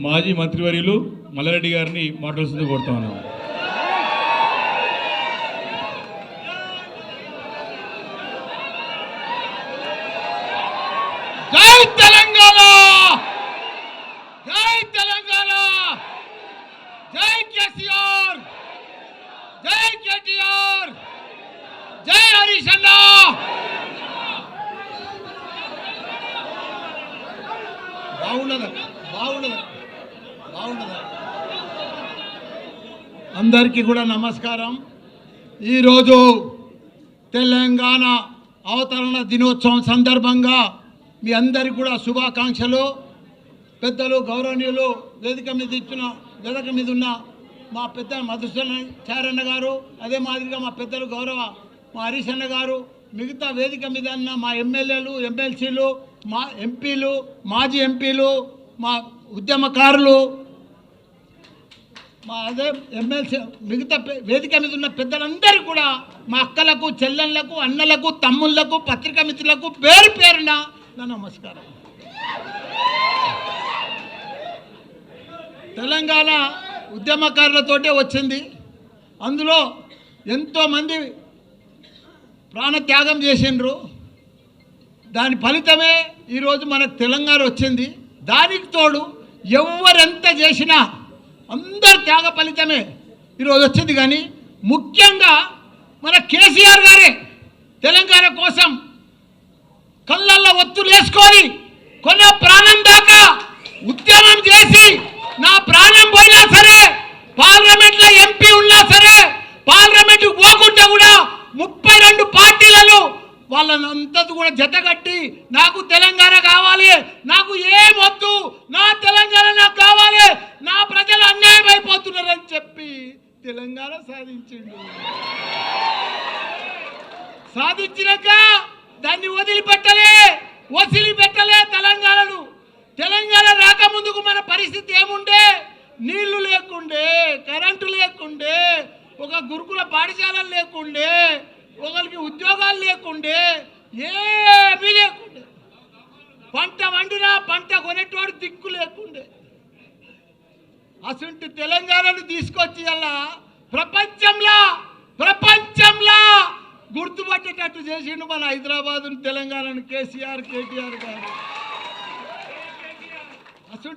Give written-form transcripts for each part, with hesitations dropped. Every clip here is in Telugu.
మాజీ మంత్రివర్యులు మల్లారెడ్డి గారిని మాట్లాడుతూ కోరుతా ఉన్నాను. జై తెలంగాణ, జై తెలంగాణ, జై కేసీఆర్, జై కేటీఆర్, జై హరీష్ అన్న. బాగుండదా? అందరికీ కూడా నమస్కారం. ఈరోజు తెలంగాణ అవతరణ దినోత్సవం సందర్భంగా మీ అందరికీ కూడా శుభాకాంక్షలు. పెద్దలు గౌరవనీయులు వేదిక మీద ఉన్న మా పెద్ద మధుసూదనాచార్య గారు, అదే మాదిరిగా మా పెద్దలు గౌరవ మా హరీష్ అన్న గారు, మిగతా వేదిక మీద ఉన్న మా ఎమ్మెల్యేలు, ఎమ్మెల్సీలు, మా ఎంపీలు, మాజీ ఎంపీలు, మా ఉద్యమకారులు, మా అదే ఎమ్మెల్సీ, మిగతా వేదిక మీద ఉన్న పెద్దలందరూ కూడా, మా అక్కలకు, చెల్లెళ్లకు, అన్నలకు, తమ్ముళ్లకు, పత్రికా మిత్రులకు పేరు పేరున నా నమస్కారం. తెలంగాణ ఉద్యమకారులతోటే వచ్చింది. అందులో ఎంతోమంది ప్రాణత్యాగం చేసిండ్రు. దాని ఫలితమే ఈరోజు మనకు తెలంగాణ వచ్చింది. దానికి తోడు ఎవరెంత చేసినా అందరు త్యాగ ఫలితమే ఈరోజు వచ్చింది. కానీ ముఖ్యంగా మన కేసీఆర్ గారే తెలంగాణ కోసం కళ్ళల్లో ఒత్తులు వేసుకొని కొన్న ప్రాణం దాకా ఉద్యమం చేసి, నా ప్రాణం పోయినా సరే, పార్లమెంట్లో ఎంపీ ఉన్నా సరే, పార్లమెంట్కి పోకుండా కూడా 32 పార్టీలను వాళ్ళంతా కూడా జతగట్టి, నాకు తెలంగాణ కావాలి, నాకు ఏమొద్దు, నా తెలంగాణ నాకు కావాలి, నా ప్రజలు అన్యాయం అయిపోతున్నారని చెప్పి తెలంగాణ సాధించినాక దాన్ని వదిలిపెట్టలే తెలంగాణను. తెలంగాణ రాకముందుకు మన పరిస్థితి ఏముండే? నీళ్లు లేకుండే, కరెంటు లేకుండే, ఒక గురుకుల పాఠశాలలు లేకుండే, ఒకరికి ఉద్యోగాలు లేకుండే, ఏమీ లేకుండే. పంట వండినా పంట కొనేటోడు దిక్కు లేకుండే. అసలు తెలంగాణను తీసుకొచ్చి అలా ప్రపంచంలో గుర్తుపట్టేటట్టు చేసిండు మన హైదరాబాద్ తెలంగాణను కేసీఆర్, కేటీఆర్ గారు. అసలు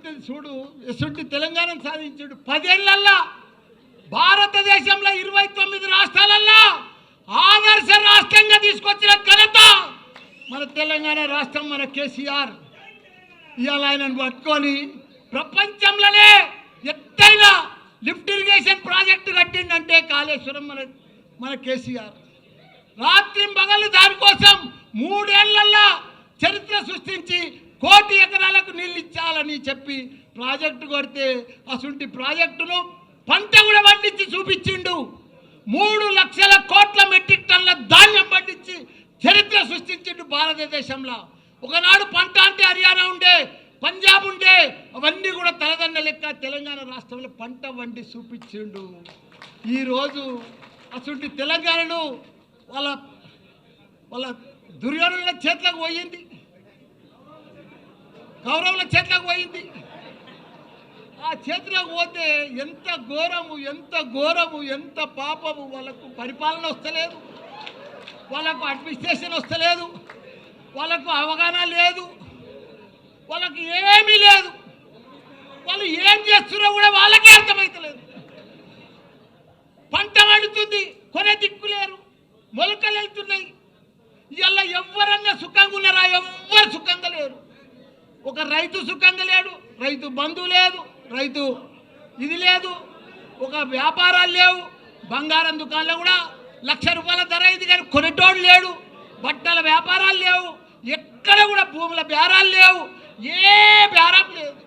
తెలంగాణను సాధించాడు. 10 ఏళ్లల్లో భారతదేశంలో 29 రాష్ట్రాలల్లో ఆదర్శ రాష్ట్రంగా తీసుకొచ్చిన ఘనత మన తెలంగాణ రాష్ట్రం, మన కేసీఆర్. ఇవాళ ఆయనను పట్టుకొని ప్రపంచంలోనే ఎత్తైన లిఫ్ట్ ఇరిగేషన్ ప్రాజెక్టు కట్టిందంటే కాళేశ్వరం మన కేసీఆర్. రాత్రి పగలు దానికోసం 3 ఏళ్లలో చరిత్ర సృష్టించి 1 కోటి ఎకరాలకు నీళ్ళు ఇచ్చాలని చెప్పి ప్రాజెక్టు కొడితే, అసలు ప్రాజెక్టును పంట కూడా పండించి చూపించిండు. 3 లక్షల కోట్ల మెట్రిక్ టన్నుల ధాన్యం పండించి చరిత్ర సృష్టించిండు భారతదేశంలో. ఒకనాడు పంట అంటే హర్యానా ఉండే, పంజాబ్ ఉండే, అవన్నీ కూడా తలదండ లెక్క తెలంగాణ రాష్ట్రంలో పంట వండి చూపించిండు. ఈరోజు అసలు తెలంగాణను వాళ్ళ దుర్యోధనుల చేతులకు పోయింది, కౌరవుల చేతులకు పోయింది. ఆ చేతులకు పోతే ఎంత ఘోరము, ఎంత పాపము. వాళ్ళకు పరిపాలన వస్తలేదు, వాళ్ళకు అడ్మినిస్ట్రేషన్ వస్తలేదు, వాళ్ళకు అవగాహన లేదు, వాళ్ళకి ఏమీ లేదు. వాళ్ళు ఏం చేస్తున్నారో కూడా వాళ్ళకే అర్థమవుతలేదు. పంట వండుతుంది, కొనే దిక్కు లేరు, మొలకలు వెళ్తున్నాయి. ఇవాళ ఎవరన్నా సుఖంగా ఉన్నారా? ఎవ్వరు సుఖంగా లేరు. ఒక రైతు సుఖంగా లేడు, రైతు బంధువు లేదు, రైతు ఇది లేదు, ఒక వ్యాపారాలు లేవు. బంగారం దుకాణంలో కూడా 1,00,000 రూపాయల ధర ఇది, కానీ కొనేటోడు లేడు. బట్టల వ్యాపారాలు లేవు, ఎక్కడ కూడా భూముల బేరాలు లేవు, ఏ బేరం లేదు.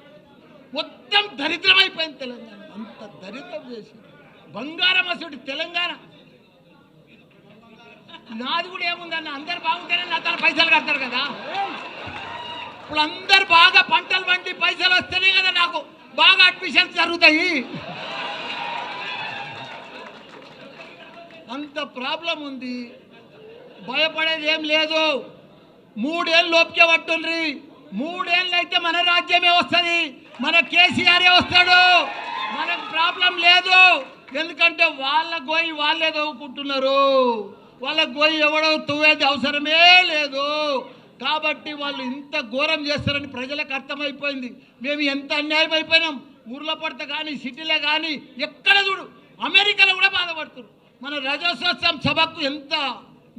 మొత్తం దరిద్రం అయిపోయింది తెలంగాణ. అంత దరిద్రం చేసి బంగారం అసలు తెలంగాణ. నాది కూడా ఏముందన్న, అందరు బాగుంటేనే నా తన పైసలు కడతారు కదా. ఇప్పుడు అందరు బాగా పంటలు పండి పైసలు వస్తేనే కదా నాకు బాగా అడ్మిషన్స్ జరుగుతాయి. అంత ప్రాబ్లం ఉంది. భయపడేది ఏం లేదు. 3 ఏళ్ళు లోపుకే పట్టుండ్రి. 3 ఏళ్ళు అయితే మన రాజ్యమే వస్తుంది. మన కేసీఆరే వస్తాడు, మనకు ప్రాబ్లం లేదు. ఎందుకంటే వాళ్ళ గోయి వాళ్ళే తవ్వుకుంటున్నారు, వాళ్ళ గోయి ఎవడో తవ్వేది అవసరమే లేదు. కాబట్టి వాళ్ళు ఇంత ఘోరం చేస్తారని ప్రజలకు అర్థమైపోయింది. మేము ఎంత అన్యాయం అయిపోయినాం. ఊర్లో పడత కానీ సిటీలో కానీ ఎక్కడ చూడు, అమెరికాలో కూడా బాధపడుతున్నారు. మన రజోత్సవం సభకు ఎంత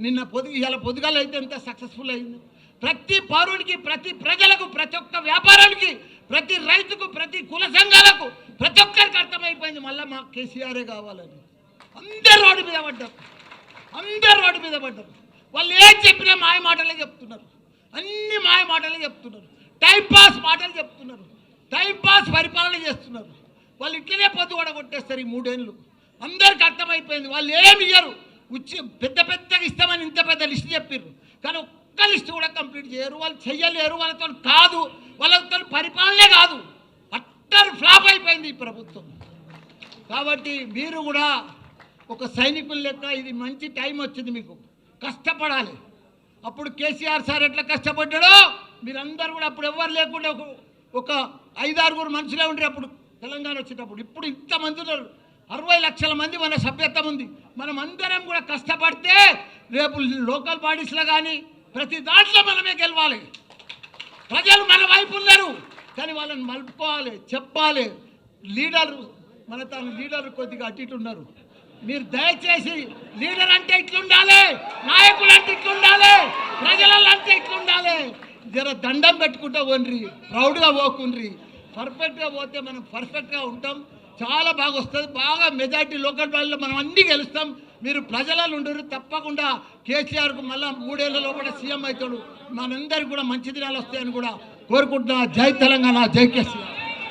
నిన్న ఇలా పొద్దుగాల అయితే ఎంత సక్సెస్ఫుల్ అయింది. ప్రతి పౌరుడికి, ప్రతి ప్రజలకు, ప్రతి ఒక్క వ్యాపారానికి, ప్రతి రైతుకు, ప్రతి కుల సంఘాలకు, ప్రతి ఒక్కరికి అర్థమైపోయింది మళ్ళీ మాకు కేసీఆరే కావాలని. అందరు రోడ్డు మీద పడ్డారు, అందరు రోడ్డు మీద పడ్డారు. వాళ్ళు ఏం చెప్పినా మాయ మాటలే చెప్తున్నారు, అన్ని మాయ మాటలే చెప్తున్నారు, టైంపాస్ మాటలు చెప్తున్నారు, టైంపాస్ పరిపాలన చేస్తున్నారు. వాళ్ళు ఇట్లనే పొద్దు కూడా కొట్టేస్తారు ఈ 3 ఏళ్ళు. అందరికి అర్థమైపోయింది. వాళ్ళు ఏమి ఇయ్యరు, పెద్ద పెద్దగా ఇస్తామని ఇంత పెద్ద లిస్ట్ చెప్పారు, కానీ ఒక్క లిస్ట్ కూడా కంప్లీట్ చేయరు. వాళ్ళు చెయ్యలేరు, వాళ్ళతో కాదు, వాళ్ళతో పరిపాలనే కాదు. అట్టర్ ఫ్లాప్ అయిపోయింది ఈ ప్రభుత్వం. కాబట్టి మీరు కూడా ఒక సైనికుల లెక్క ఇది మంచి టైం వచ్చింది, మీకు కష్టపడాలి. అప్పుడు కేసీఆర్ సార్ ఎట్లా కష్టపడ్డాడో మీరందరూ కూడా, అప్పుడు ఎవరు లేకుండా ఒక 5-6 మనుషులే ఉండరు అప్పుడు తెలంగాణ వచ్చేటప్పుడు. ఇప్పుడు ఇంతమంది ఉన్నారు, 60 లక్షల మంది మన సభ్యత్వం ఉంది. మనం అందరం కూడా కష్టపడితే రేపు లోకల్ బాడీస్లో కానీ ప్రతి దాంట్లో మనమే గెలవాలి. ప్రజలు మన వైపు ఉన్నారు, కానీ వాళ్ళని మలుపుకోవాలి, చెప్పాలి. లీడర్ కొద్దిగా అటు ఇటు ఉన్నారు. మీరు దయచేసి లీడర్ అంటే ఇట్లుండాలి, నాయకులు అంటే ఇట్లుండాలి, ప్రజలలో అంటే ఇట్లుండాలి. జర దండం పెట్టుకుంటూ పోండ్రి, ప్రౌడ్గా పోకుండ్రి. పర్ఫెక్ట్గా పోతే మనం పర్ఫెక్ట్గా ఉంటాం, చాలా బాగా వస్తుంది. బాగా మెజార్టీ లోకల్ బాడీలో మనం అన్నీ గెలుస్తాం. మీరు ప్రజలలో ఉండరు. తప్పకుండా కేసీఆర్కు మళ్ళీ 3 ఏళ్ల లోపల సీఎం అవుతాడు. మనందరికీ కూడా మంచి దినాలు వస్తాయని కూడా కోరుకుంటున్నా. జై తెలంగాణ, జై కేసీఆర్.